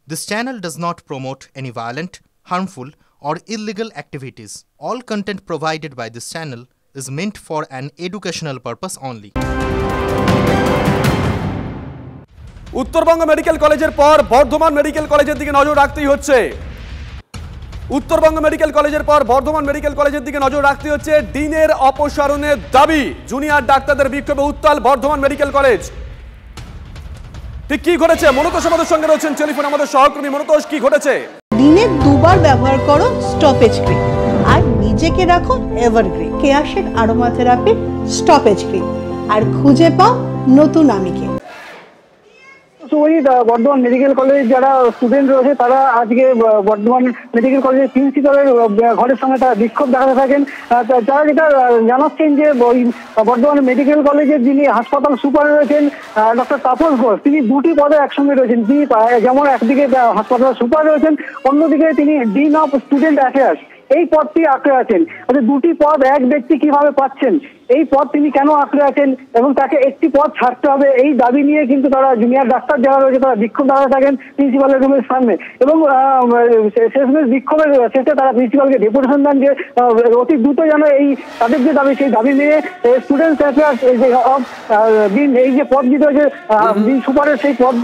This channel does not promote any violent, harmful, or illegal activities. All content provided by this channel is meant for an educational purpose only. Uttarbanga medical কলেজের পর Bardhaman medical কলেজের দিকে নজর রাখতেই হচ্ছে। Uttarbanga medical কলেজের পর বর্ধমান মেডিকেল কলেজের দিকে নজর রাখতে হচ্ছে। ডিনের অপসারণের দাবি, জুনিয়র ডাক্তারদের বিক্ষোভে উত্তাল বর্ধমান মেডিকেল কলেজ। ঠিক কি ঘটেছে? মনোতোষ আমাদের সঙ্গে রয়েছেন টেলিফোন আমাদের সহকর্মী। মনোতোষ, কি ঘটেছে? দিনে দুবার ব্যবহার করো স্টপেজ ক্রিম আর নিজেকে রাখো evergreen. কেয়াশেড aroma therapy stoppage cream আর খুঁজে পাও নতুন আমিকে। বর্ধমান মেডিকেল কলেজের যারা স্টুডেন্ট রয়েছে তারা আজকে বর্ধমান মেডিকেল কলেজের প্রিন্সিপালের ঘরের সামনে তারা বিক্ষোভ দেখাতে থাকেন। তারা যেটা জানাচ্ছেন যে বর্ধমান মেডিকেল কলেজের যিনি হাসপাতাল সুপার রয়েছেন ডক্টর তাপস ঘোষ, তিনি দুটি পদে একসঙ্গে রয়েছেন। তিনি যেমন একদিকে হাসপাতাল সুপার রয়েছেন, অন্যদিকে তিনি ডিন অফ স্টুডেন্ট অ্যাফেয়ার্স এই পদটি আঁকড়ে আছেন। দুটি পদ এক ব্যক্তি কিভাবে পাচ্ছেন, এই পদ তিনি কেন আঁকড়ে আছেন এবং তাকে একটি পদ ছাড়তে হবে, এই দাবি নিয়ে কিন্তু তারা জুনিয়র ডাক্তার যারা রয়েছে তারা বিক্ষোভ দেখাতে থাকেন প্রিন্সিপালের রুমের সামনে। এবং শেষমেশ বিক্ষোভের শেষে তারা প্রিন্সিপালকে ডেপুটেশন দেন যে অতি দ্রুত যেন এই তাদের যে দাবি সেই দাবি নিয়ে স্টুডেন্টস অ্যাফেয়ার্স এই যে পদ দিতে হয়েছে ডিন সুপারের সেই পদ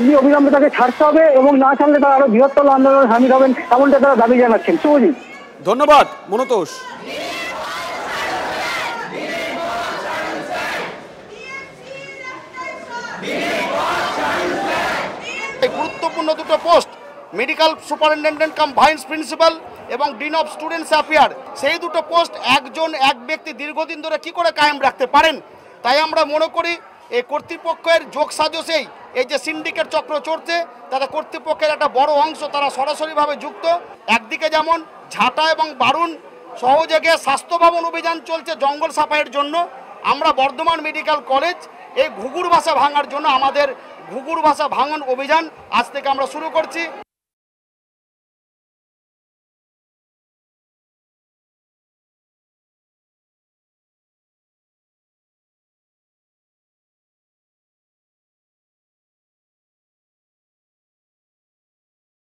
দিয়ে অবিলম্বে তাকে ছাড়তে হবে এবং না ছাড়লে তারা আরো বৃহত্তর আন্দোলনে সামিল হবেন, এমনটা তারা দাবি জানাচ্ছেন। শুভজিৎ, ধন্যবাদ মনোতোষ। গুরুত্বপূর্ণ দুটো পোস্ট, মেডিকেল সুপারিনটেন্ডেন্ট কাম ভাইস প্রিন্সিপাল এবং ডিন অফ স্টুডেন্টস অ্যাফেয়ার, সেই দুটো পোস্ট এক ব্যক্তি দীর্ঘদিন ধরে কি করে কায়েম রাখতে পারেন? তাই আমরা মনে করি এই কর্তৃপক্ষের যোগ সাজসেই এই যে সিন্ডিকেট চক্র চলছে, তারা কর্তৃপক্ষের একটা বড় অংশ তারা সরাসরিভাবে যুক্ত। একদিকে যেমন ঝাঁটা এবং বারুণ সহযোগে স্বাস্থ্য ভবন অভিযান চলছে জঙ্গল সাফাইয়ের জন্য, আমরা বর্ধমান মেডিকেল কলেজ এই ঘুঘুর ভাষা ভাঙার জন্য আমাদের ঘুঘুর ভাষা ভাঙন অভিযান আজ থেকে আমরা শুরু করছি।